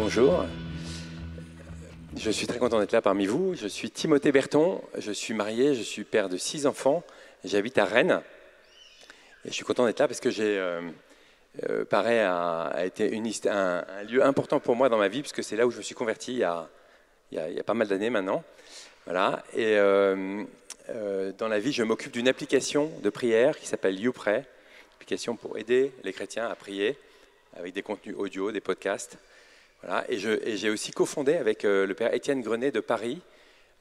Bonjour, je suis très content d'être là parmi vous. Je suis Timothée Berton, je suis marié, je suis père de 6 enfants, j'habite à Rennes. Et je suis content d'être là parce que Paray a été un lieu important pour moi dans ma vie, puisque c'est là où je me suis converti il y a pas mal d'années maintenant. Voilà. Et dans la vie, je m'occupe d'une application de prière qui s'appelle YouPray, une application pour aider les chrétiens à prier avec des contenus audio, des podcasts. Voilà. Et j'ai aussi cofondé avec le père Étienne Grenet de Paris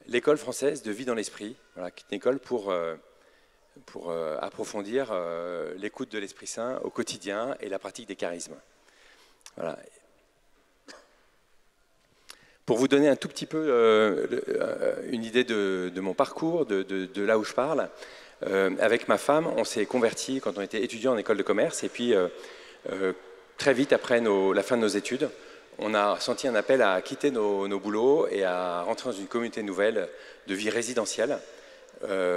l'école française de vie dans l'esprit, voilà, qui est une école pour approfondir l'écoute de l'Esprit Saint au quotidien et la pratique des charismes. Voilà. Pour vous donner un tout petit peu une idée de mon parcours, de là où je parle, avec ma femme, on s'est convertis quand on était étudiant en école de commerce, et puis très vite après la fin de nos études, on a senti un appel à quitter nos boulots et à rentrer dans une communauté nouvelle de vie résidentielle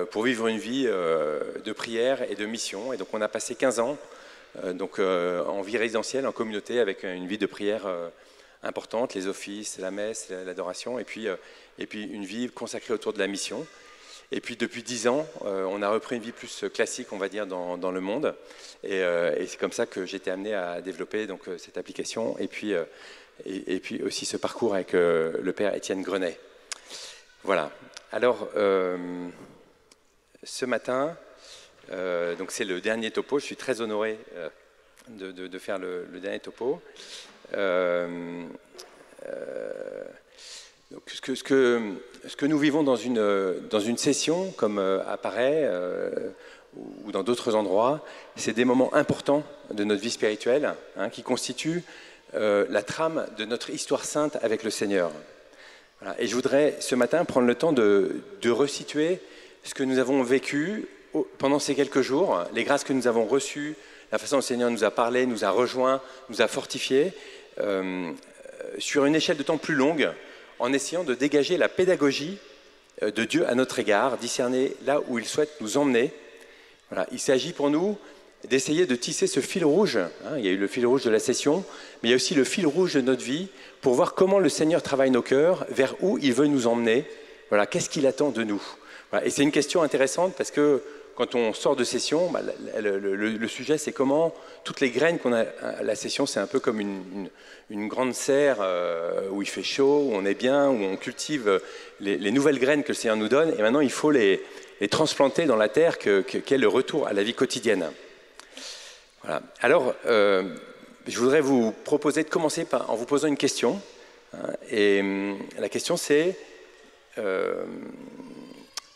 pour vivre une vie de prière et de mission. Et donc on a passé 15 ans en vie résidentielle, en communauté, avec une vie de prière importante, les offices, la messe, l'adoration, et puis une vie consacrée autour de la mission. Et puis depuis 10 ans, on a repris une vie plus classique, on va dire, dans le monde. Et c'est comme ça que j'ai été amené à développer donc, cette application, et puis aussi ce parcours avec le père Étienne Grenet. Voilà. Alors, ce matin, donc c'est le dernier topo, je suis très honoré de faire le dernier topo. Donc ce que nous vivons dans une session, comme à Paray ou dans d'autres endroits, c'est des moments importants de notre vie spirituelle, qui constituent la trame de notre histoire sainte avec le Seigneur. Voilà. Et je voudrais ce matin prendre le temps de resituer ce que nous avons vécu pendant ces quelques jours, les grâces que nous avons reçues, la façon dont le Seigneur nous a parlé, nous a rejoints, nous a fortifiés, sur une échelle de temps plus longue, en essayant de dégager la pédagogie de Dieu à notre égard, discerner là où il souhaite nous emmener. Voilà. Il s'agit pour nous d'essayer de tisser ce fil rouge. Il y a eu le fil rouge de la session, mais il y a aussi le fil rouge de notre vie pour voir comment le Seigneur travaille nos cœurs, vers où il veut nous emmener. Voilà, qu'est-ce qu'il attend de nous. Voilà. Et c'est une question intéressante parce que quand on sort de session, le sujet c'est comment toutes les graines qu'on a à la session, c'est un peu comme une grande serre où il fait chaud, où on est bien, où on cultive les nouvelles graines que le Seigneur nous donne, et maintenant il faut les transplanter dans la terre qu'est le retour à la vie quotidienne. Voilà. Alors, je voudrais vous proposer de commencer en vous posant une question. Et la question c'est,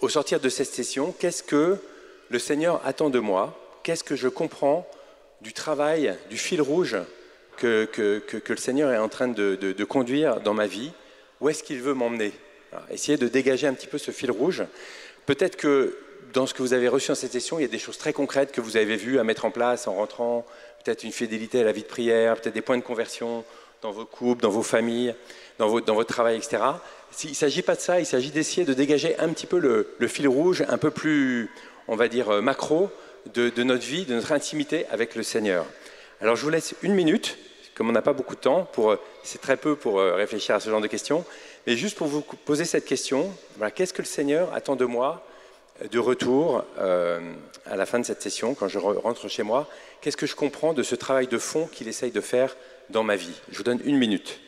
au sortir de cette session, qu'est-ce que le Seigneur attend de moi? Qu'est-ce que je comprends du travail, du fil rouge que le Seigneur est en train de conduire dans ma vie? Où est-ce qu'il veut m'emmener? Essayez de dégager un petit peu ce fil rouge. Peut-être que dans ce que vous avez reçu dans cette session, il y a des choses très concrètes que vous avez vues à mettre en place en rentrant, peut-être une fidélité à la vie de prière, peut-être des points de conversion dans vos couples, dans vos familles, dans votre travail, etc. Il ne s'agit pas de ça, il s'agit d'essayer de dégager un petit peu le fil rouge, un peu plus, on va dire, macro de notre vie, de notre intimité avec le Seigneur. Alors je vous laisse 1 minute, comme on n'a pas beaucoup de temps, c'est très peu pour réfléchir à ce genre de questions, mais juste pour vous poser cette question, voilà, qu'est-ce que le Seigneur attend de moi de retour à la fin de cette session, quand je rentre chez moi? Qu'est-ce que je comprends de ce travail de fond qu'il essaye de faire dans ma vie? Je vous donne 1 minute.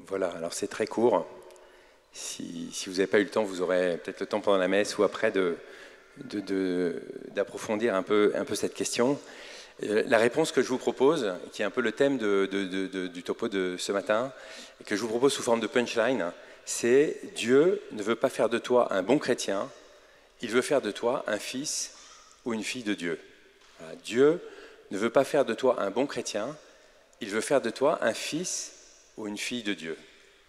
Voilà, alors c'est très court. Si vous n'avez pas eu le temps, vous aurez peut-être le temps pendant la messe ou après d'approfondir un peu cette question. La réponse que je vous propose, qui est un peu le thème du topo de ce matin, et que je vous propose sous forme de punchline, c'est « Dieu ne veut pas faire de toi un bon chrétien, il veut faire de toi un fils ou une fille de Dieu. » Voilà, Dieu ne veut pas faire de toi un bon chrétien, il veut faire de toi un fils ou une fille de Dieu.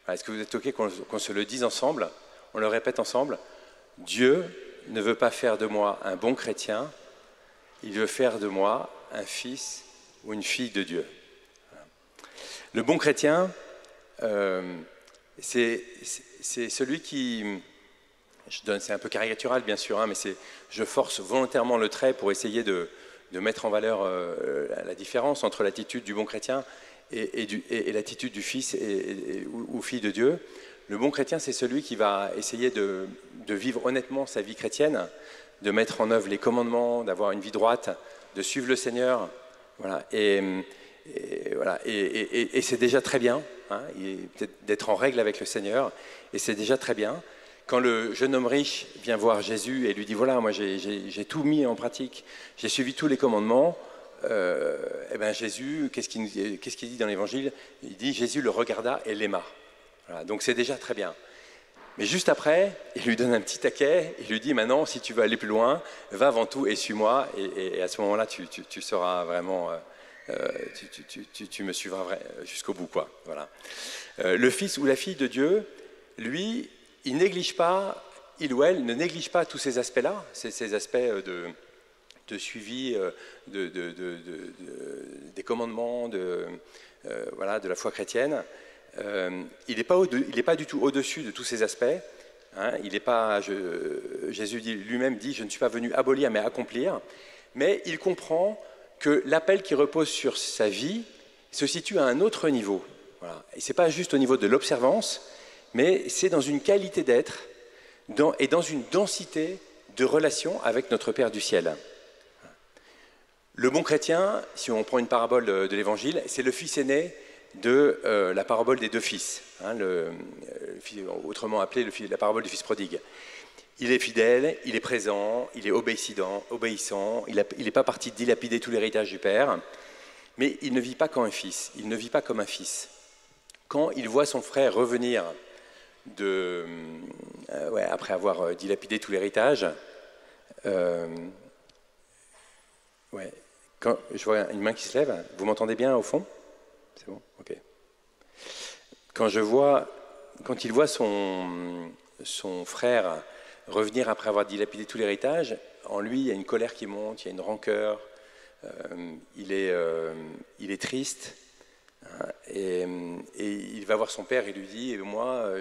Voilà, est-ce que vous êtes OK qu'on se le dise ensemble? On le répète ensemble. Dieu ne veut pas faire de moi un bon chrétien, il veut faire de moi un fils ou une fille de Dieu. Voilà. Le bon chrétien, c'est celui qui... C'est un peu caricatural bien sûr, hein, mais je force volontairement le trait pour essayer de mettre en valeur la différence entre l'attitude du bon chrétien et l'attitude du fils ou fille de Dieu. Le bon chrétien, c'est celui qui va essayer de vivre honnêtement sa vie chrétienne, de mettre en œuvre les commandements, d'avoir une vie droite, de suivre le Seigneur. Voilà. Voilà. Et c'est déjà très bien, hein, d'être en règle avec le Seigneur, et c'est déjà très bien. Quand le jeune homme riche vient voir Jésus et lui dit « Voilà, moi j'ai tout mis en pratique, j'ai suivi tous les commandements », eh bien Jésus, qu'est-ce qu'il dit dans l'Évangile? Il dit « Jésus le regarda et l'aima ». Voilà, donc c'est déjà très bien. Mais juste après, il lui donne un petit taquet, il lui dit « Maintenant, si tu veux aller plus loin, va avant tout et suis-moi, et à ce moment-là, tu seras vraiment... tu me suivras jusqu'au bout, quoi. » Voilà. Le fils ou la fille de Dieu, lui... il ou elle ne néglige pas tous ces aspects-là, ces aspects de suivi des commandements, voilà, de la foi chrétienne. Il n'est pas du tout au-dessus de tous ces aspects. Hein, Jésus lui-même dit « Je ne suis pas venu abolir, mais accomplir ». Mais il comprend que l'appel qui repose sur sa vie se situe à un autre niveau. Voilà. Et ce n'est pas juste au niveau de l'observance, mais c'est dans une qualité d'être et dans une densité de relation avec notre Père du ciel. Le bon chrétien, si on prend une parabole de l'Évangile, c'est le fils aîné de la parabole des deux fils, hein, autrement appelée la parabole du fils prodigue. Il est fidèle, il est présent, il est obéissant, il n'est pas parti dilapider tout l'héritage du Père, mais il ne vit pas comme un fils, il ne vit pas comme un fils. Quand il voit son frère revenir après avoir dilapidé tout l'héritage, quand je vois une main qui se lève, vous m'entendez bien au fond? C'est bon? Ok. Quand il voit son frère revenir après avoir dilapidé tout l'héritage, en lui, il y a une colère qui monte, il y a une rancœur, il est triste. Et il va voir son père et lui dit « Moi,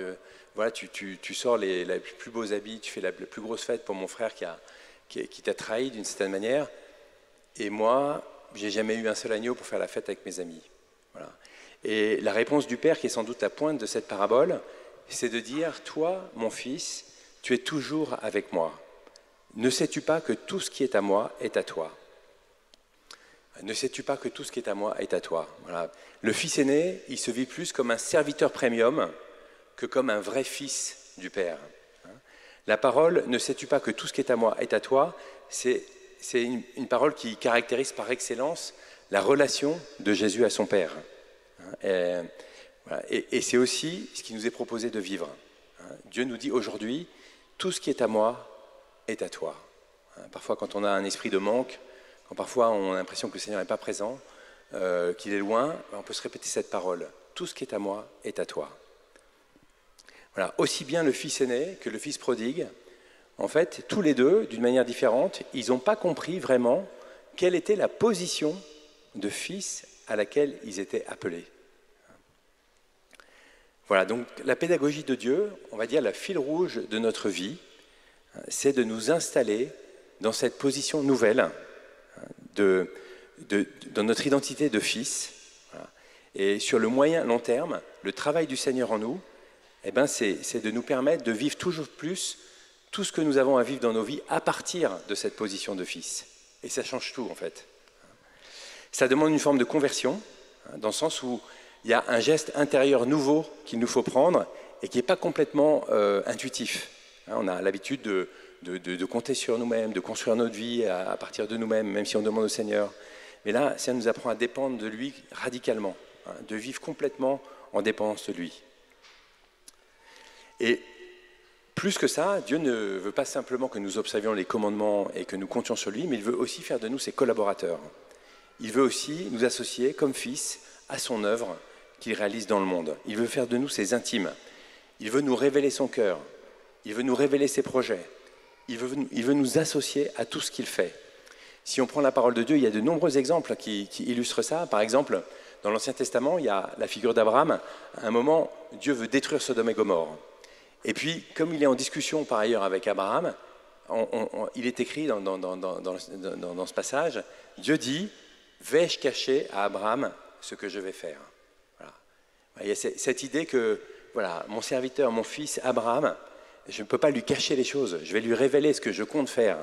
voilà, tu sors les plus beaux habits, tu fais la plus grosse fête pour mon frère qui t'a trahi d'une certaine manière, et moi, j'ai jamais eu un seul agneau pour faire la fête avec mes amis. » Voilà. Et la réponse du père, qui est sans doute la pointe de cette parabole, c'est de dire « Toi, mon fils, tu es toujours avec moi. Ne sais-tu pas que tout ce qui est à moi est à toi ? Ne sais-tu pas que tout ce qui est à moi est à toi ?» Voilà. Le fils aîné, il se vit plus comme un serviteur premium que comme un vrai fils du Père. La parole « Ne sais-tu pas que tout ce qui est à moi est à toi ?» c'est une parole qui caractérise par excellence la relation de Jésus à son Père. Et c'est aussi ce qui nous est proposé de vivre. Dieu nous dit aujourd'hui « Tout ce qui est à moi est à toi ». Parfois, quand on a un esprit de manque, quand parfois on a l'impression que le Seigneur n'est pas présent, qu'il est loin, on peut se répéter cette parole. Tout ce qui est à moi est à toi. Voilà. Aussi bien le fils aîné que le fils prodigue, en fait, tous les deux, d'une manière différente, ils n'ont pas compris vraiment quelle était la position de fils à laquelle ils étaient appelés. Voilà, donc la pédagogie de Dieu, on va dire la fil rouge de notre vie, c'est de nous installer dans cette position nouvelle, dans notre identité de fils. Voilà. Et sur le moyen long terme, le travail du Seigneur en nous, eh ben c'est de nous permettre de vivre toujours plus tout ce que nous avons à vivre dans nos vies à partir de cette position de fils. Et ça change tout, en fait. Ça demande une forme de conversion, dans le sens où il y a un geste intérieur nouveau qu'il nous faut prendre et qui n'est pas complètement intuitif. Hein, on a l'habitude de compter sur nous-mêmes, de construire notre vie à partir de nous-mêmes, même si on demande au Seigneur. Mais là, ça nous apprend à dépendre de lui radicalement, hein, de vivre complètement en dépendance de lui. Et plus que ça, Dieu ne veut pas simplement que nous observions les commandements et que nous comptions sur lui, mais il veut aussi faire de nous ses collaborateurs. Il veut aussi nous associer comme fils à son œuvre qu'il réalise dans le monde. Il veut faire de nous ses intimes. Il veut nous révéler son cœur. Il veut nous révéler ses projets. Il veut nous associer à tout ce qu'il fait. Si on prend la parole de Dieu, il y a de nombreux exemples qui illustrent ça. Par exemple, dans l'Ancien Testament, il y a la figure d'Abraham. À un moment, Dieu veut détruire Sodome et Gomorrhe. Et puis, comme il est en discussion par ailleurs avec Abraham, il est écrit dans ce passage, Dieu dit, vais-je cacher à Abraham ce que je vais faire. Voilà. Il y a cette idée que voilà, mon serviteur, mon fils Abraham, je ne peux pas lui cacher les choses, je vais lui révéler ce que je compte faire.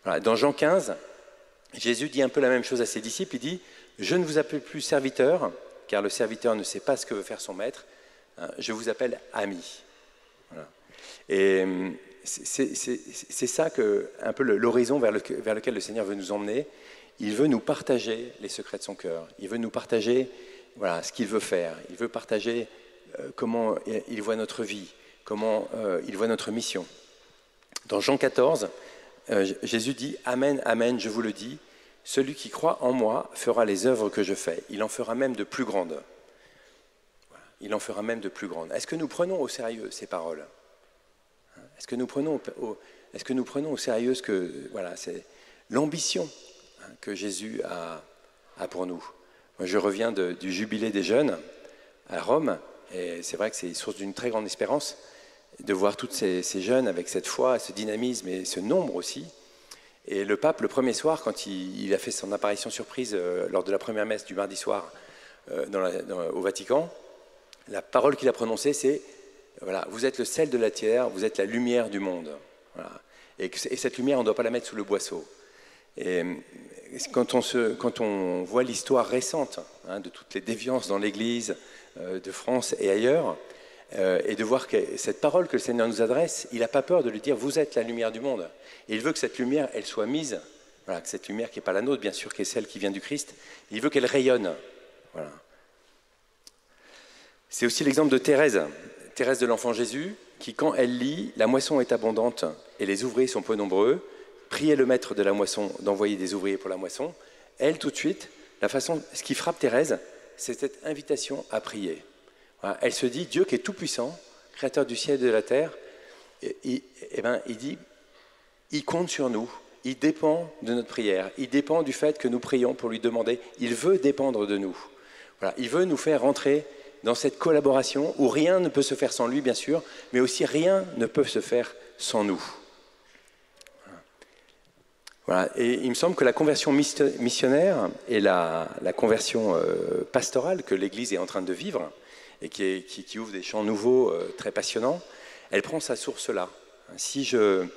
Voilà. Dans Jean 15, Jésus dit un peu la même chose à ses disciples, il dit, je ne vous appelle plus serviteur, car le serviteur ne sait pas ce que veut faire son maître, hein, je vous appelle ami. Voilà. Et c'est ça que, un peu l'horizon vers lequel le Seigneur veut nous emmener. Il veut nous partager les secrets de son cœur. Il veut nous partager voilà, ce qu'il veut faire. Il veut partager comment il voit notre vie, comment il voit notre mission. Dans Jean 14, Jésus dit « Amen, Amen, je vous le dis, celui qui croit en moi fera les œuvres que je fais. Il en fera même de plus grandes. » Il en fera même de plus grandes. Est-ce que nous prenons au sérieux ces paroles? Est-ce que nous prenons au sérieux ce que, voilà, c'est l'ambition que Jésus a pour nous? Moi, je reviens du jubilé des jeunes à Rome, et c'est vrai que c'est source d'une très grande espérance de voir tous ces jeunes avec cette foi, ce dynamisme et ce nombre aussi. Et le pape, le premier soir, quand il a fait son apparition surprise lors de la première messe du mardi soir au Vatican, la parole qu'il a prononcée, c'est voilà, vous êtes le sel de la terre, vous êtes la lumière du monde. Voilà. Et cette lumière, on ne doit pas la mettre sous le boisseau. Et quand on voit l'histoire récente hein, de toutes les déviances dans l'Église de France et ailleurs, et de voir que cette parole que le Seigneur nous adresse, il n'a pas peur de lui dire vous êtes la lumière du monde. Et il veut que cette lumière, elle soit mise, voilà, que cette lumière qui n'est pas la nôtre, bien sûr, qui est celle qui vient du Christ, il veut qu'elle rayonne. Voilà. C'est aussi l'exemple de Thérèse de l'Enfant Jésus, qui, quand elle lit « La moisson est abondante et les ouvriers sont peu nombreux, priez le maître de la moisson d'envoyer des ouvriers pour la moisson », elle, tout de suite, ce qui frappe Thérèse, c'est cette invitation à prier. Voilà. Elle se dit « Dieu qui est tout-puissant, créateur du ciel et de la terre, il dit « Il compte sur nous, il dépend de notre prière, il dépend du fait que nous prions pour lui demander, il veut dépendre de nous. Voilà. Il veut nous faire rentrer dans cette collaboration où rien ne peut se faire sans lui, bien sûr, mais aussi rien ne peut se faire sans nous. » Voilà. Et il me semble que la conversion missionnaire et la conversion pastorale que l'Église est en train de vivre, et qui ouvre des champs nouveaux très passionnants, elle prend sa source là. Si je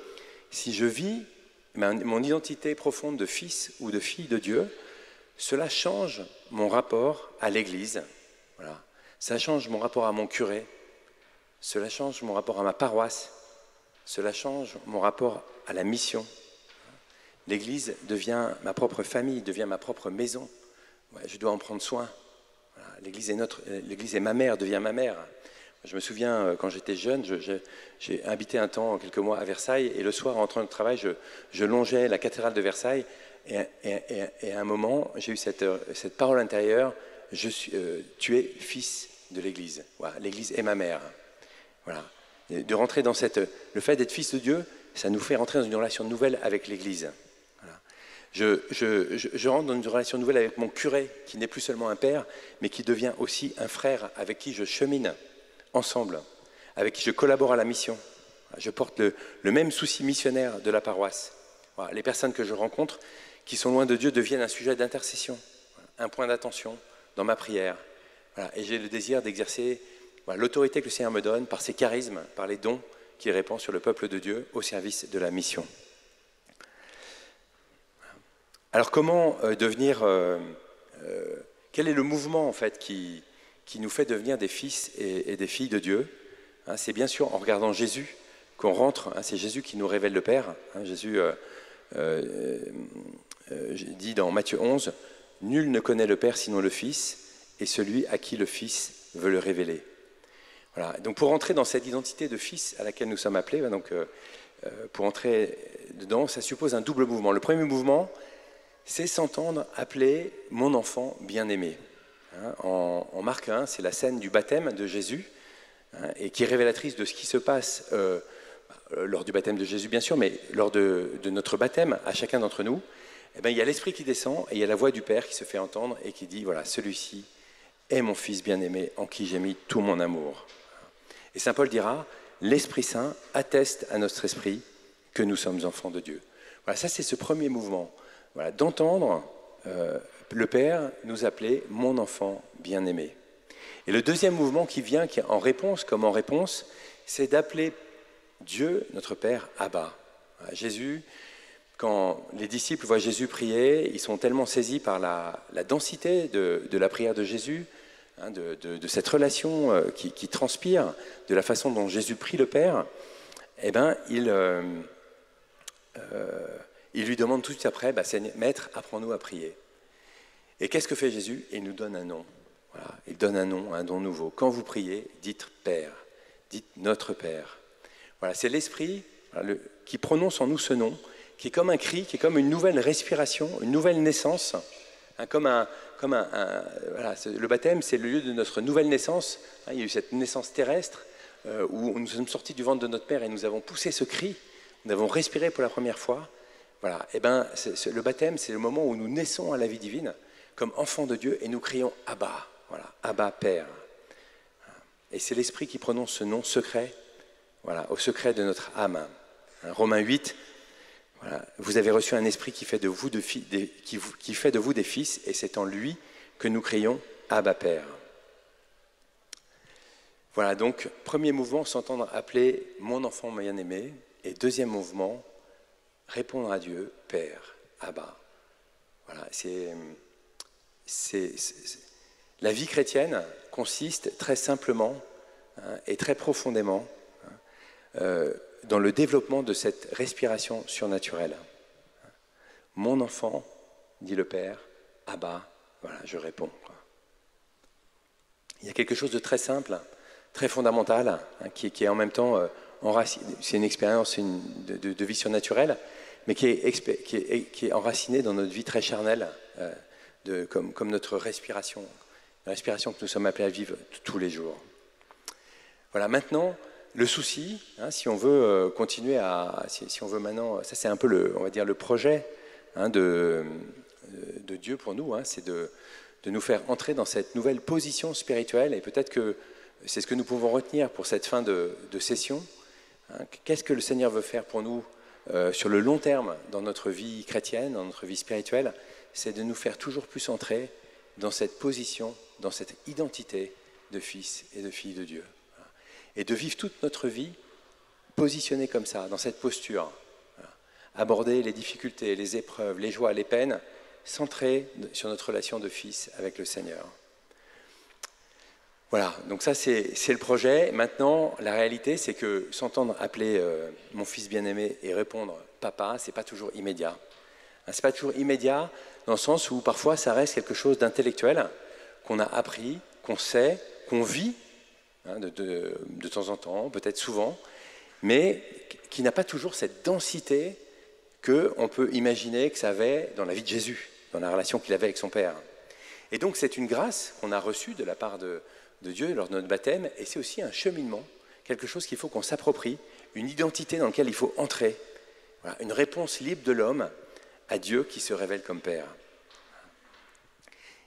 vis mon identité profonde de fils ou de fille de Dieu, cela change mon rapport à l'Église. Voilà. Ça change mon rapport à mon curé, cela change mon rapport à ma paroisse, cela change mon rapport à la mission. L'Église devient ma propre famille, devient ma propre maison. Ouais, je dois en prendre soin. Voilà. L'Église est ma mère, devient ma mère. Je me souviens, quand j'étais jeune, j'ai habité un temps, quelques mois, à Versailles, et le soir, en rentrant du travail, je longeais la cathédrale de Versailles, et à un moment, j'ai eu cette parole intérieure, tu es fils de l'Église. Voilà, l'Église est ma mère. Voilà. De rentrer dans le fait d'être fils de Dieu, ça nous fait rentrer dans une relation nouvelle avec l'Église. Voilà. Je rentre dans une relation nouvelle avec mon curé, qui n'est plus seulement un père, mais qui devient aussi un frère avec qui je chemine ensemble, avec qui je collabore à la mission. Je porte le même souci missionnaire de la paroisse. Voilà. Les personnes que je rencontre, qui sont loin de Dieu, deviennent un sujet d'intercession, un point d'attention dans ma prière. Voilà. Et j'ai le désir d'exercer l'autorité que le Seigneur me donne par ses charismes, par les dons qu'il répand sur le peuple de Dieu au service de la mission. Alors comment devenir... quel est le mouvement en fait qui qui nous fait devenir des fils et des filles de Dieu. C'est bien sûr en regardant Jésus qu'on rentre, c'est Jésus qui nous révèle le Père. Jésus dit dans Matthieu 11, « Nul ne connaît le Père sinon le Fils, et celui à qui le Fils veut le révéler. » Voilà. Donc pour entrer dans cette identité de fils à laquelle nous sommes appelés, pour entrer dedans, ça suppose un double mouvement. Le premier mouvement, c'est s'entendre appeler « mon enfant bien-aimé ». En Marc 1, c'est la scène du baptême de Jésus, et qui est révélatrice de ce qui se passe lors du baptême de Jésus, bien sûr, mais lors de notre baptême, à chacun d'entre nous. Il y a l'Esprit qui descend, et il y a la voix du Père qui se fait entendre, et qui dit, voilà, celui-ci est mon Fils bien-aimé, en qui j'ai mis tout mon amour. Et saint Paul dira, l'Esprit Saint atteste à notre esprit que nous sommes enfants de Dieu. Voilà, ça c'est ce premier mouvement, voilà, d'entendre le Père nous appeler mon enfant bien-aimé. Et le deuxième mouvement qui vient, qui est en réponse, c'est d'appeler Dieu, notre Père, Abba. Voilà, Jésus, quand les disciples voient Jésus prier, ils sont tellement saisis par la densité de la prière de Jésus, de cette relation qui transpire, de la façon dont Jésus prie le Père, il lui demande tout de suite après, Maître, apprends-nous à prier. Et qu'est-ce que fait Jésus? Il nous donne un nom. Voilà, il donne un nom, un don nouveau. Quand vous priez, dites Père, dites notre Père. Voilà, c'est l'Esprit qui prononce en nous ce nom, qui est comme un cri, qui est comme une nouvelle respiration, une nouvelle naissance, voilà, le baptême, c'est le lieu de notre nouvelle naissance. Il y a eu cette naissance terrestre où nous sommes sortis du ventre de notre Père et nous avons poussé ce cri, nous avons respiré pour la première fois. Voilà, le baptême, c'est le moment où nous naissons à la vie divine comme enfants de Dieu et nous crions Abba, voilà, Abba Père. Et c'est l'Esprit qui prononce ce nom secret, voilà, au secret de notre âme. Romains 8. Voilà. Vous avez reçu un esprit qui fait de vous des fils, et c'est en lui que nous crions Abba Père. Voilà, donc, premier mouvement, s'entendre appeler mon enfant bien-aimé, et deuxième mouvement, répondre à Dieu, Père, Abba. Voilà, la vie chrétienne consiste très simplement et très profondément dans le développement de cette respiration surnaturelle. Mon enfant, dit le Père, Abba, voilà, je réponds. Il y a quelque chose de très simple, très fondamental, qui est en même temps enraciné. C'est une expérience de vie surnaturelle, mais qui est enracinée dans notre vie très charnelle, comme notre respiration, la respiration que nous sommes appelés à vivre tous les jours. Voilà, maintenant, le souci, si on veut continuer si on veut maintenant, ça c'est un peu on va dire le projet de Dieu pour nous, c'est de nous faire entrer dans cette nouvelle position spirituelle, et peut-être que c'est ce que nous pouvons retenir pour cette fin de session. Qu'est-ce que le Seigneur veut faire pour nous sur le long terme dans notre vie chrétienne, dans notre vie spirituelle? C'est de nous faire toujours plus entrer dans cette position, dans cette identité de fils et de filles de Dieu. Et de vivre toute notre vie positionnée comme ça, dans cette posture. Voilà. Aborder les difficultés, les épreuves, les joies, les peines, centrées sur notre relation de fils avec le Seigneur. Voilà, donc ça c'est le projet. Maintenant, la réalité, c'est que s'entendre appeler mon fils bien-aimé et répondre papa, c'est pas toujours immédiat. C'est pas toujours immédiat dans le sens où parfois ça reste quelque chose d'intellectuel, qu'on a appris, qu'on sait, qu'on vit, de temps en temps, peut-être souvent, mais qui n'a pas toujours cette densité qu'on peut imaginer que ça avait dans la vie de Jésus, dans la relation qu'il avait avec son Père. Et donc c'est une grâce qu'on a reçue de la part de Dieu lors de notre baptême, et c'est aussi un cheminement, quelque chose qu'il faut qu'on s'approprie, une identité dans laquelle il faut entrer, voilà, une réponse libre de l'homme à Dieu qui se révèle comme Père.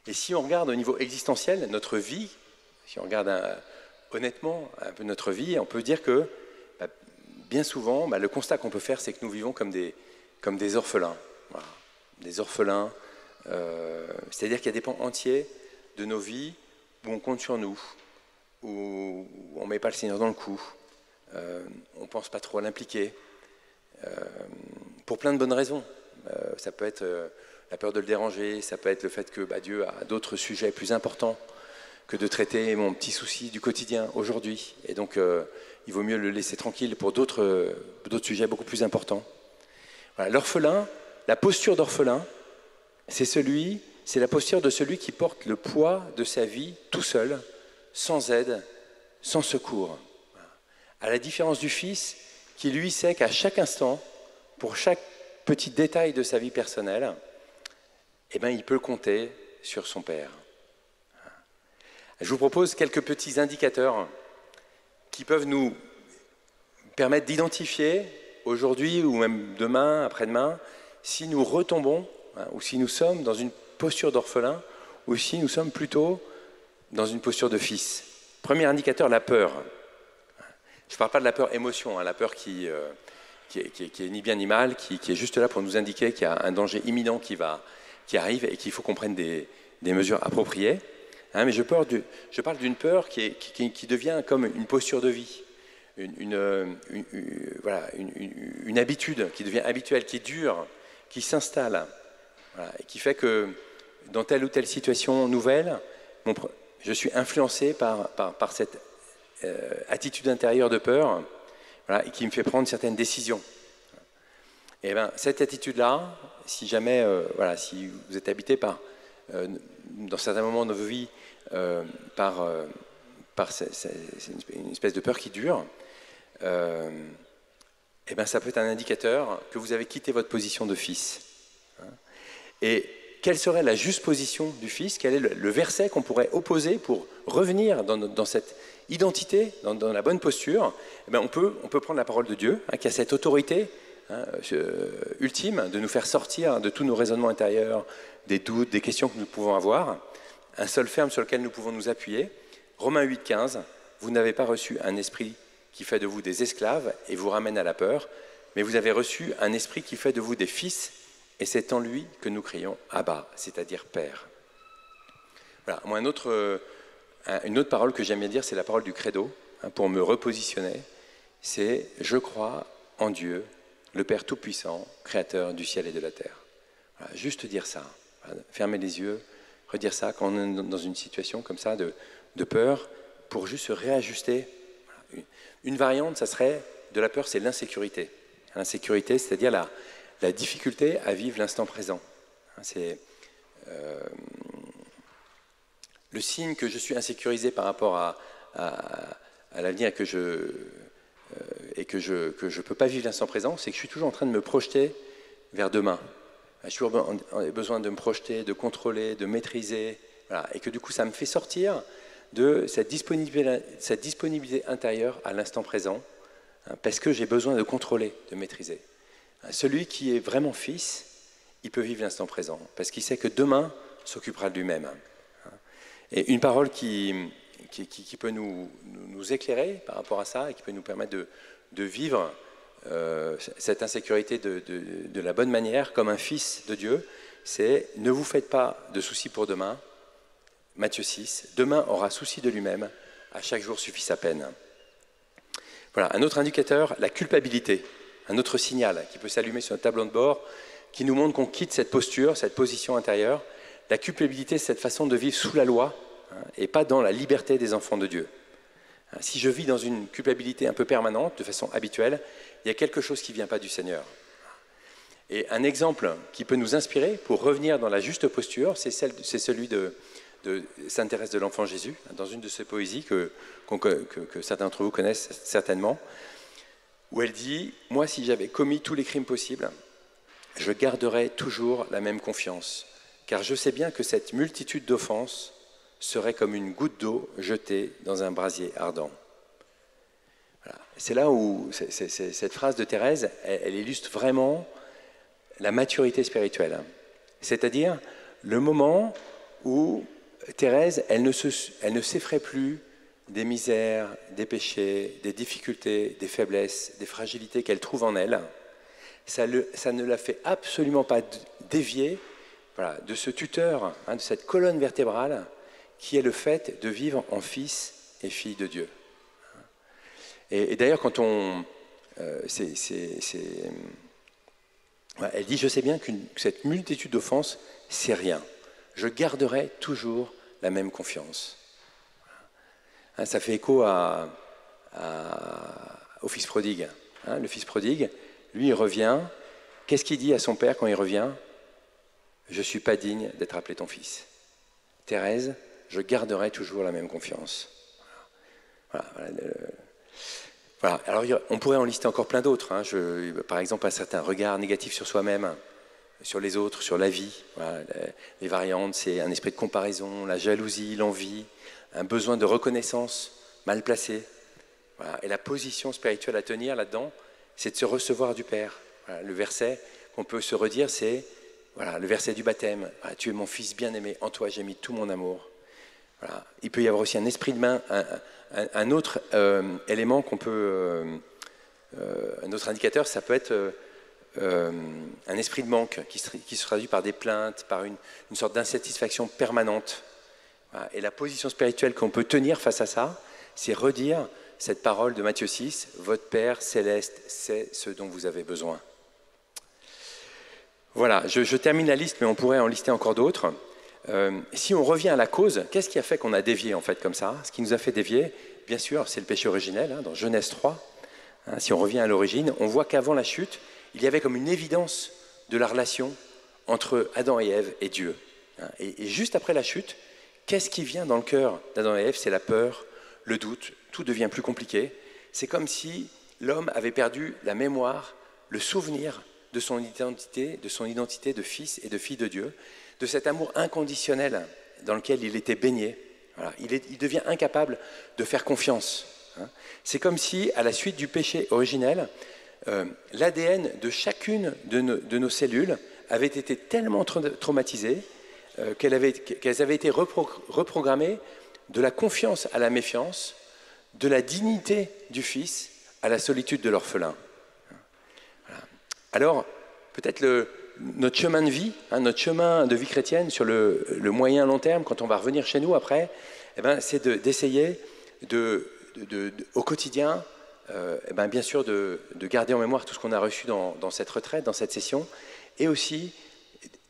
Et si on regarde au niveau existentiel, notre vie, si on regarde honnêtement un peu notre vie, on peut dire que bien souvent, le constat qu'on peut faire, c'est que nous vivons comme des orphelins. Voilà. Des orphelins, c'est-à-dire qu'il y a des pans entiers de nos vies où on compte sur nous, où on ne met pas le Seigneur dans le coup, on ne pense pas trop à l'impliquer, pour plein de bonnes raisons. Ça peut être la peur de le déranger, ça peut être le fait que Dieu a d'autres sujets plus importants que de traiter mon petit souci du quotidien aujourd'hui. Et donc, il vaut mieux le laisser tranquille pour d'autres sujets beaucoup plus importants. Voilà, l'orphelin, la posture d'orphelin, c'est la posture de celui qui porte le poids de sa vie tout seul, sans aide, sans secours. À la différence du fils, qui lui sait qu'à chaque instant, pour chaque petit détail de sa vie personnelle, eh ben, il peut compter sur son père. Je vous propose quelques petits indicateurs qui peuvent nous permettre d'identifier aujourd'hui ou même demain, après-demain, si nous retombons ou si nous sommes dans une posture d'orphelin ou si nous sommes plutôt dans une posture de fils. Premier indicateur, la peur. Je ne parle pas de la peur émotion, la peur qui est ni bien ni mal, qui est juste là pour nous indiquer qu'il y a un danger imminent qui arrive et qu'il faut qu'on prenne des mesures appropriées. Mais je parle d'une peur qui devient comme une posture de vie, une habitude qui devient habituelle, qui dure, qui s'installe, voilà, et qui fait que dans telle ou telle situation nouvelle, je suis influencé par cette attitude intérieure de peur, voilà, et qui me fait prendre certaines décisions. Et bien, cette attitude-là, si jamais, si vous êtes habité dans certains moments de vos vies, par une espèce de peur qui dure, et bien ça peut être un indicateur que vous avez quitté votre position de fils. Et quelle serait la juste position du fils? Quel est le verset qu'on pourrait opposer pour revenir dans cette identité, dans la bonne posture? Eh bien, on peut prendre la parole de Dieu, qui a cette autorité ultime de nous faire sortir de tous nos raisonnements intérieurs, des doutes, des questions que nous pouvons avoir. Un sol ferme sur lequel nous pouvons nous appuyer. Romains 8, 15, vous n'avez pas reçu un esprit qui fait de vous des esclaves et vous ramène à la peur, mais vous avez reçu un esprit qui fait de vous des fils, et c'est en lui que nous crions Abba, c'est-à-dire Père. Voilà. Moi, une autre parole que j'aime bien dire, c'est la parole du credo, pour me repositionner, c'est « Je crois en Dieu, le Père Tout-Puissant, Créateur du ciel et de la terre ». Voilà, juste dire ça, fermer les yeux, redire ça quand on est dans une situation comme ça de peur, pour juste se réajuster. Une variante, ça serait de la peur, c'est l'insécurité. L'insécurité, c'est-à-dire la difficulté à vivre l'instant présent. C'est le signe que je suis insécurisé par rapport à l'avenir et que je ne peux pas vivre l'instant présent, c'est que je suis toujours en train de me projeter vers demain. J'ai toujours besoin de me projeter, de contrôler, de maîtriser, voilà, et que du coup ça me fait sortir de cette disponibilité intérieure à l'instant présent, parce que j'ai besoin de contrôler, de maîtriser. Celui qui est vraiment fils, il peut vivre l'instant présent, parce qu'il sait que demain s'occupera de lui-même. Et une parole qui peut nous éclairer par rapport à ça, et qui peut nous permettre de vivre cette insécurité de la bonne manière, comme un fils de Dieu, c'est « Ne vous faites pas de soucis pour demain ». Matthieu 6, « Demain aura souci de lui-même, à chaque jour suffit sa peine ». Voilà, un autre indicateur, la culpabilité, un autre signal qui peut s'allumer sur notre tableau de bord, qui nous montre qu'on quitte cette posture, cette position intérieure. La culpabilité, c'est cette façon de vivre sous la loi, et pas dans la liberté des enfants de Dieu. Si je vis dans une culpabilité un peu permanente, de façon habituelle, il y a quelque chose qui ne vient pas du Seigneur. Et un exemple qui peut nous inspirer pour revenir dans la juste posture, c'est celui de Sainte Thérèse de l'Enfant Jésus, dans une de ses poésies que certains d'entre vous connaissent certainement, où elle dit « Moi, si j'avais commis tous les crimes possibles, je garderais toujours la même confiance, car je sais bien que cette multitude d'offenses serait comme une goutte d'eau jetée dans un brasier ardent. » Voilà. C'est là où cette phrase de Thérèse, elle illustre vraiment la maturité spirituelle. C'est-à-dire le moment où Thérèse, elle ne s'effraie plus des misères, des péchés, des difficultés, des faiblesses, des fragilités qu'elle trouve en elle. Ça ne la fait absolument pas dévier, voilà, de ce tuteur, de cette colonne vertébrale qui est le fait de vivre en fils et fille de Dieu. Et d'ailleurs, quand elle dit « Je sais bien que cette multitude d'offenses, c'est rien. Je garderai toujours la même confiance. » Hein, ça fait écho au fils prodigue. Hein, le fils prodigue, lui, il revient. Qu'est-ce qu'il dit à son père quand il revient? Je ne suis pas digne d'être appelé ton fils. Thérèse, je garderai toujours la même confiance. Voilà. Alors, on pourrait en lister encore plein d'autres. Hein. Par exemple, un certain regard négatif sur soi-même, sur les autres, sur la vie. Voilà. Les variantes, c'est un esprit de comparaison, la jalousie, l'envie, un besoin de reconnaissance mal placé. Voilà. Et la position spirituelle à tenir là-dedans, c'est de se recevoir du Père. Voilà. Le verset qu'on peut se redire, c'est le verset du baptême. Voilà. Tu es mon fils bien-aimé, en toi j'ai mis tout mon amour. Voilà. Il peut y avoir aussi un esprit de main, un autre élément qu'on peut, un autre indicateur, ça peut être un esprit de manque qui se traduit par des plaintes, par une sorte d'insatisfaction permanente. Voilà. Et la position spirituelle qu'on peut tenir face à ça, c'est redire cette parole de Matthieu 6, « Votre Père céleste sait ce dont vous avez besoin ». Voilà, je termine la liste, mais on pourrait en lister encore d'autres. Si on revient à la cause, qu'est-ce qui a fait qu'on a dévié en fait comme ça? Ce qui nous a fait dévier, bien sûr, c'est le péché originel, hein, dans Genèse 3. Hein, si on revient à l'origine, on voit qu'avant la chute, il y avait comme une évidence de la relation entre Adam et Ève et Dieu. Hein, et juste après la chute, qu'est-ce qui vient dans le cœur d'Adam et Ève? C'est la peur, le doute, tout devient plus compliqué. C'est comme si l'homme avait perdu la mémoire, le souvenir de son identité de fils et de fille de Dieu, de cet amour inconditionnel dans lequel il était baigné. Voilà. Il devient incapable de faire confiance. Hein. C'est comme si, à la suite du péché originel, l'ADN de chacune de nos cellules avait été tellement traumatisé qu'elles avaient été reprogrammées de la confiance à la méfiance, de la dignité du fils à la solitude de l'orphelin. Voilà. Alors, peut-être notre chemin de vie, hein, notre chemin de vie chrétienne sur le moyen long terme, quand on va revenir chez nous après, eh ben, c'est d'essayer au quotidien, bien sûr, de garder en mémoire tout ce qu'on a reçu dans cette retraite, dans cette session, et aussi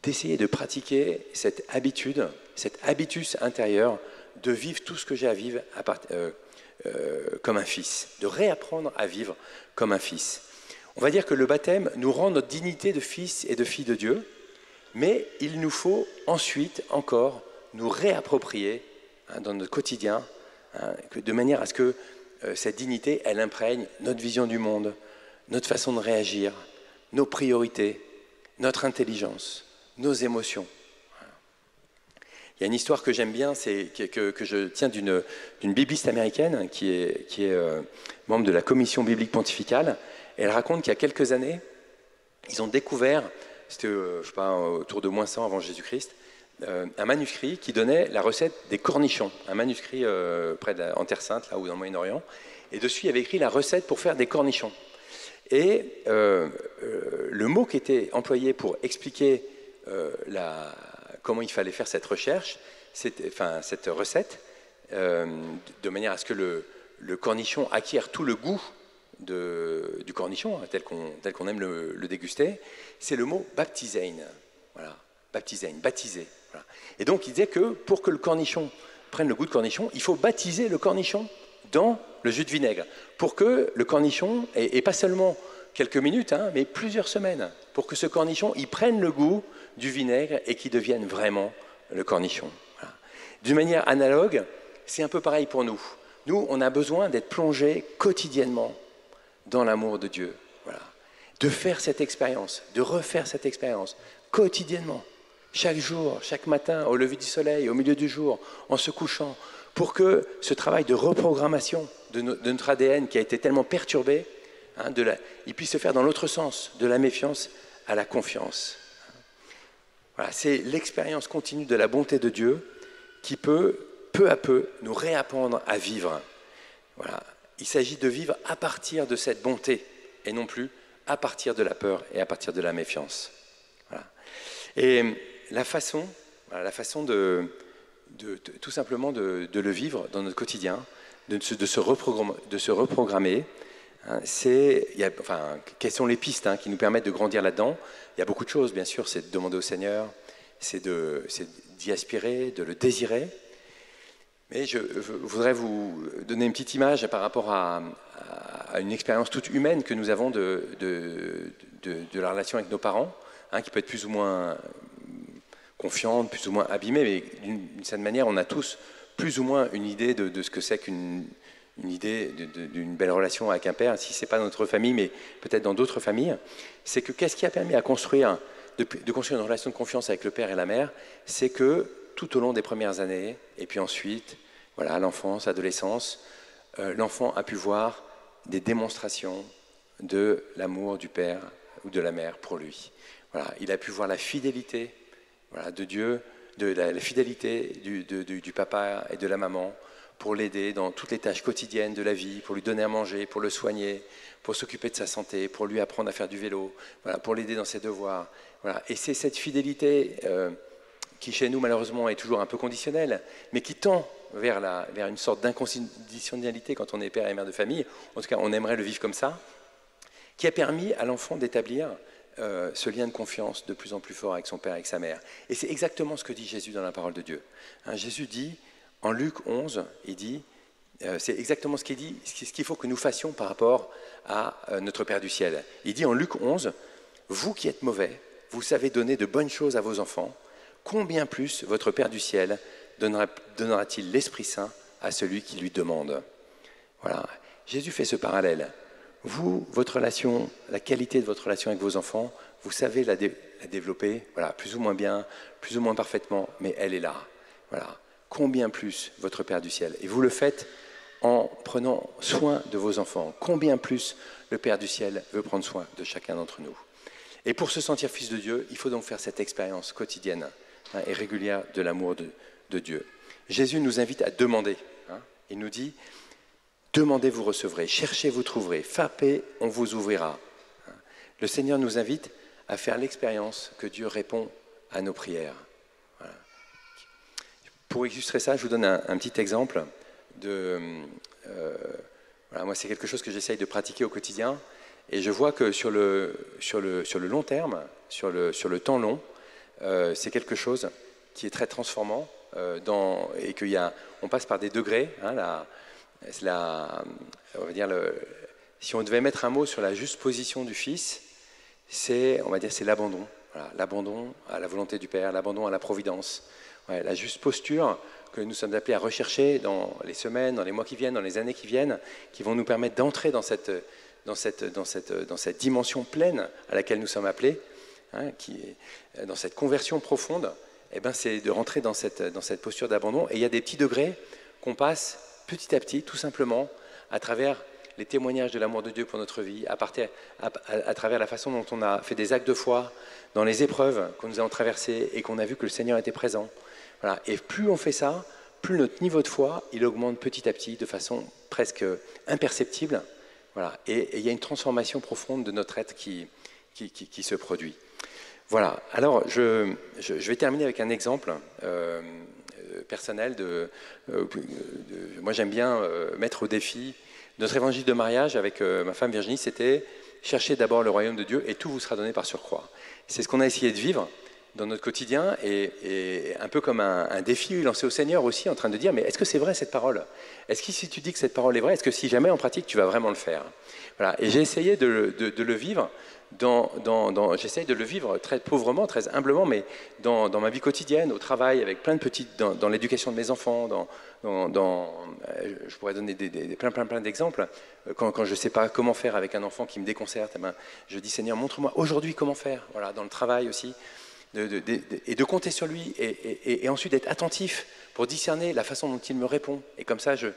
d'essayer de pratiquer cette habitude, cet habitus intérieur, de vivre tout ce que j'ai à vivre comme un fils, de réapprendre à vivre comme un fils. On va dire que le baptême nous rend notre dignité de fils et de fille de Dieu, mais il nous faut ensuite encore nous réapproprier dans notre quotidien, de manière à ce que cette dignité, elle imprègne notre vision du monde, notre façon de réagir, nos priorités, notre intelligence, nos émotions. Il y a une histoire que j'aime bien, que je tiens d'une bibliste américaine qui est membre de la commission biblique pontificale. Et elle raconte qu'il y a quelques années, ils ont découvert, c'était autour de moins 100 avant Jésus-Christ, un manuscrit qui donnait la recette des cornichons, un manuscrit en Terre Sainte, là ou dans le Moyen-Orient, et dessus il y avait écrit la recette pour faire des cornichons. Et le mot qui était employé pour expliquer comment il fallait faire cette recherche, cette recette, de manière à ce que le cornichon acquiert tout le goût du cornichon, tel qu'on aime le déguster, c'est le mot baptisein. Voilà, baptisein, baptiser. Voilà. Et donc il disait que pour que le cornichon prenne le goût de cornichon, il faut baptiser le cornichon dans le jus de vinaigre, pour que le cornichon, et pas seulement quelques minutes, hein, mais plusieurs semaines, pour que ce cornichon il prenne le goût du vinaigre et qu'il devienne vraiment le cornichon. Voilà. D'une manière analogue, c'est un peu pareil pour nous. Nous, on a besoin d'être plongés quotidiennement dans l'amour de Dieu. Voilà. De faire cette expérience, de refaire cette expérience quotidiennement, chaque jour, chaque matin, au lever du soleil, au milieu du jour, en se couchant, pour que ce travail de reprogrammation de notre ADN qui a été tellement perturbé, hein, il puisse se faire dans l'autre sens, de la méfiance à la confiance. Voilà, c'est l'expérience continue de la bonté de Dieu qui peut, peu à peu, nous réapprendre à vivre. Voilà. Il s'agit de vivre à partir de cette bonté et non plus à partir de la peur et à partir de la méfiance. Voilà. Et la façon tout simplement de le vivre dans notre quotidien, de se reprogrammer, hein, quelles sont les pistes qui nous permettent de grandir là-dedans? Il y a beaucoup de choses, bien sûr, c'est de demander au Seigneur, c'est d'y aspirer, de le désirer. Mais je voudrais vous donner une petite image par rapport à une expérience toute humaine que nous avons de la relation avec nos parents, hein, qui peut être plus ou moins confiante, plus ou moins abîmée, mais d'une certaine manière, on a tous plus ou moins une idée de ce que c'est qu'une idée d'une belle relation avec un père, si ce n'est pas dans notre famille, mais peut-être dans d'autres familles. C'est que qu'est-ce qui a permis de construire une relation de confiance avec le père et la mère, c'est que tout au long des premières années, et puis ensuite, voilà, l'enfance, l'adolescence, l'enfant a pu voir des démonstrations de l'amour du père ou de la mère pour lui. Voilà, il a pu voir la fidélité, voilà, de Dieu, la fidélité du papa et de la maman pour l'aider dans toutes les tâches quotidiennes de la vie, pour lui donner à manger, pour le soigner, pour s'occuper de sa santé, pour lui apprendre à faire du vélo, voilà, pour l'aider dans ses devoirs. Voilà. Et c'est cette fidélité qui, chez nous, malheureusement, est toujours un peu conditionnelle, mais qui tend vers une sorte d'inconditionnalité quand on est père et mère de famille. En tout cas, on aimerait le vivre comme ça, qui a permis à l'enfant d'établir ce lien de confiance de plus en plus fort avec son père et avec sa mère. Et c'est exactement ce que dit Jésus dans la parole de Dieu. Hein, Jésus dit, en Luc 11, il dit, c'est exactement ce qu'il dit, ce qu'il faut que nous fassions par rapport à notre Père du ciel. Il dit en Luc 11, « Vous qui êtes mauvais, vous savez donner de bonnes choses à vos enfants, combien plus votre Père du ciel donnera-t-il l'Esprit Saint à celui qui lui demande ?» Voilà. Jésus fait ce parallèle. Vous, votre relation, la qualité de votre relation avec vos enfants, vous savez la développer, voilà, plus ou moins bien, plus ou moins parfaitement, mais elle est là. Voilà. Combien plus votre Père du ciel. Et vous le faites en prenant soin de vos enfants. Combien plus le Père du ciel veut prendre soin de chacun d'entre nous. Et pour se sentir fils de Dieu, il faut donc faire cette expérience quotidienne, hein, et régulière de l'amour de Dieu. Jésus nous invite à demander. Hein. Il nous dit, demandez, vous recevrez, cherchez, vous trouverez, frappez, on vous ouvrira. Hein. Le Seigneur nous invite à faire l'expérience que Dieu répond à nos prières. Voilà. Pour illustrer ça, je vous donne un petit exemple. Voilà, moi, c'est quelque chose que j'essaye de pratiquer au quotidien. Et je vois que sur le long terme, sur le temps long, c'est quelque chose qui est très transformant et on passe par des degrés. Hein, on va dire si on devait mettre un mot sur la juste position du Fils, c'est l'abandon. Voilà, l'abandon à la volonté du Père, l'abandon à la providence. Ouais, la juste posture que nous sommes appelés à rechercher dans les semaines, dans les mois qui viennent, dans les années qui viennent, qui vont nous permettre d'entrer dans cette dimension pleine à laquelle nous sommes appelés, hein, dans cette conversion profonde, eh ben, c'est de rentrer dans cette posture d'abandon. Et il y a des petits degrés qu'on passe petit à petit, tout simplement, à travers les témoignages de l'amour de Dieu pour notre vie, à travers la façon dont on a fait des actes de foi, dans les épreuves que nous avons traversées et qu'on a vu que le Seigneur était présent. Voilà. Et plus on fait ça, plus notre niveau de foi, il augmente petit à petit, de façon presque imperceptible. Voilà. Et il y a une transformation profonde de notre être qui se produit. Voilà. Alors, je vais terminer avec un exemple personnel. Moi, j'aime bien mettre au défi notre évangile de mariage avec ma femme Virginie, c'était chercher d'abord le royaume de Dieu et tout vous sera donné par surcroît. C'est ce qu'on a essayé de vivre dans notre quotidien et un peu comme un défi lancé au Seigneur aussi, en train de dire, mais est-ce que c'est vrai cette parole? Est-ce que si tu dis que cette parole est vraie, est-ce que si jamais en pratique, tu vas vraiment le faire? Voilà. Et j'ai essayé de le vivre, j'essaye de le vivre très pauvrement, très humblement, mais dans ma vie quotidienne, au travail, avec plein de petites, dans l'éducation de mes enfants, je pourrais donner plein d'exemples. Quand je ne sais pas comment faire avec un enfant qui me déconcerte, eh ben, je dis, Seigneur, montre-moi aujourd'hui comment faire. Voilà, dans le travail aussi. Et de compter sur lui et ensuite d'être attentif pour discerner la façon dont il me répond. Et comme ça, je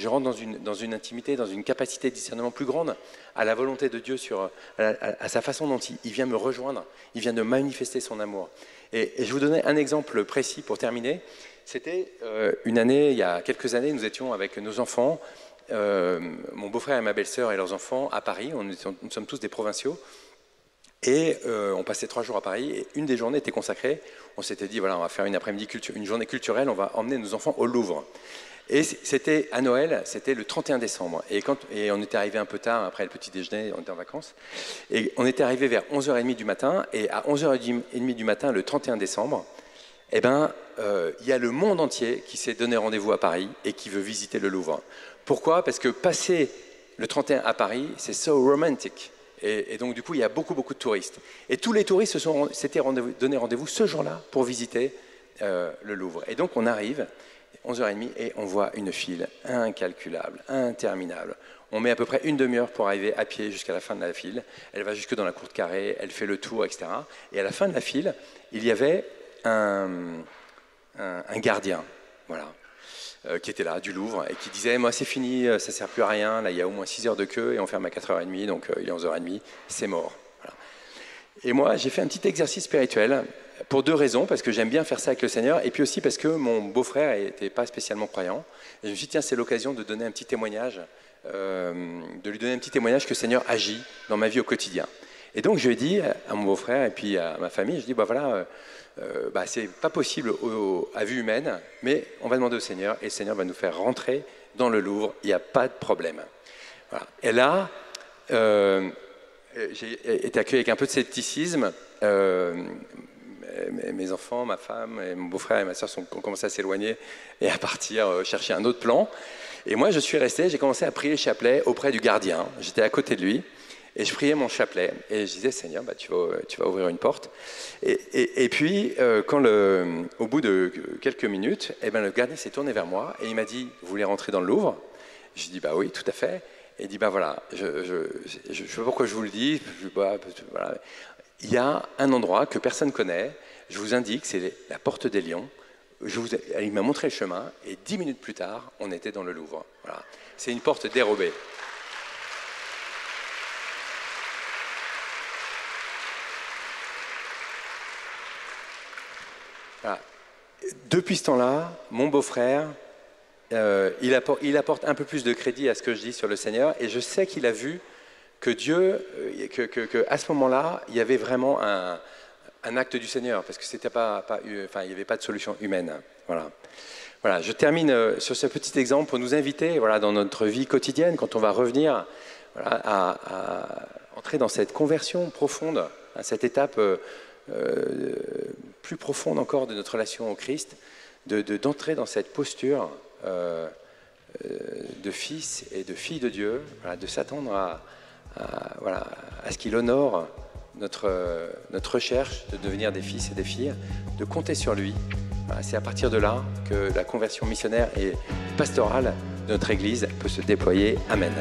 rentre dans une intimité, dans une capacité de discernement plus grande à la volonté de Dieu, à sa façon dont il vient me rejoindre, il vient de manifester son amour. Et je vous donnais un exemple précis pour terminer. C'était une année, il y a quelques années, nous étions avec nos enfants, mon beau-frère et ma belle-sœur et leurs enfants à Paris. Nous sommes tous des provinciaux. Et on passait 3 jours à Paris et une des journées était consacrée. On s'était dit, voilà, on va faire une journée culturelle, on va emmener nos enfants au Louvre. Et c'était à Noël, c'était le 31 décembre. Et on était arrivé un peu tard, après le petit déjeuner, on était en vacances. Et on était arrivé vers 11h30 du matin. Et à 11h30 du matin, le 31 décembre, eh ben, il y a le monde entier qui s'est donné rendez-vous à Paris et qui veut visiter le Louvre. Pourquoi? Parce que passer le 31 à Paris, c'est so romantic. Et donc, du coup, il y a beaucoup de touristes. Et tous les touristes s'étaient donné rendez-vous ce jour-là pour visiter le Louvre. Et donc, on arrive, 11h30, et on voit une file incalculable, interminable. On met à peu près une demi-heure pour arriver à pied jusqu'à la fin de la file. Elle va jusque dans la cour de carré, elle fait le tour, etc. Et à la fin de la file, il y avait un gardien, voilà, qui était là, du Louvre, et qui disait « Moi, c'est fini, ça ne sert plus à rien, là, il y a au moins 6 heures de queue, et on ferme à 4h30, donc il est 11h30, c'est mort. Voilà. » Et moi, j'ai fait un petit exercice spirituel, pour 2 raisons, parce que j'aime bien faire ça avec le Seigneur, et puis aussi parce que mon beau-frère n'était pas spécialement croyant. Et je me suis dit, tiens, c'est l'occasion de donner un petit témoignage, de lui donner un petit témoignage que le Seigneur agit dans ma vie au quotidien. Et donc, je lui ai dit à mon beau-frère et puis à ma famille, je dis, bah voilà, c'est pas possible à vue humaine, mais on va demander au Seigneur, et le Seigneur va nous faire rentrer dans le Louvre, il n'y a pas de problème. Voilà. Et là, j'ai été accueilli avec un peu de scepticisme. Mes enfants, ma femme, et mon beau-frère et ma soeur ont commencé à s'éloigner et à partir chercher un autre plan. Et moi, je suis resté, j'ai commencé à prier le chapelet auprès du gardien. J'étais à côté de lui et je priais mon chapelet. Et je disais, Seigneur, bah, tu vas ouvrir une porte. Et puis, au bout de quelques minutes, eh ben, le gardien s'est tourné vers moi et il m'a dit, vous voulez rentrer dans le Louvre? J'ai dit, bah oui, tout à fait. Et il dit, bah voilà, je ne sais pas pourquoi je vous le dis. Voilà. Il y a un endroit que personne ne connaît, je vous indique, c'est la Porte des Lions. Il m'a montré le chemin, et 10 minutes plus tard, on était dans le Louvre. Voilà. C'est une porte dérobée. Voilà. Depuis ce temps-là, mon beau-frère, il apporte un peu plus de crédit à ce que je dis sur le Seigneur, et je sais qu'il a vu que Dieu, à ce moment-là, il y avait vraiment un acte du Seigneur, parce que c'était il n'y avait pas de solution humaine. Voilà. Voilà, je termine sur ce petit exemple pour nous inviter, voilà, dans notre vie quotidienne, quand on va revenir, voilà, à entrer dans cette conversion profonde, à cette étape plus profonde encore de notre relation au Christ, d'entrer dans cette posture de fils et de filles de Dieu, voilà, de s'attendre à ce qu'il honore notre recherche de devenir des fils et des filles, de compter sur lui. Voilà, c'est à partir de là que la conversion missionnaire et pastorale de notre Église peut se déployer. Amen.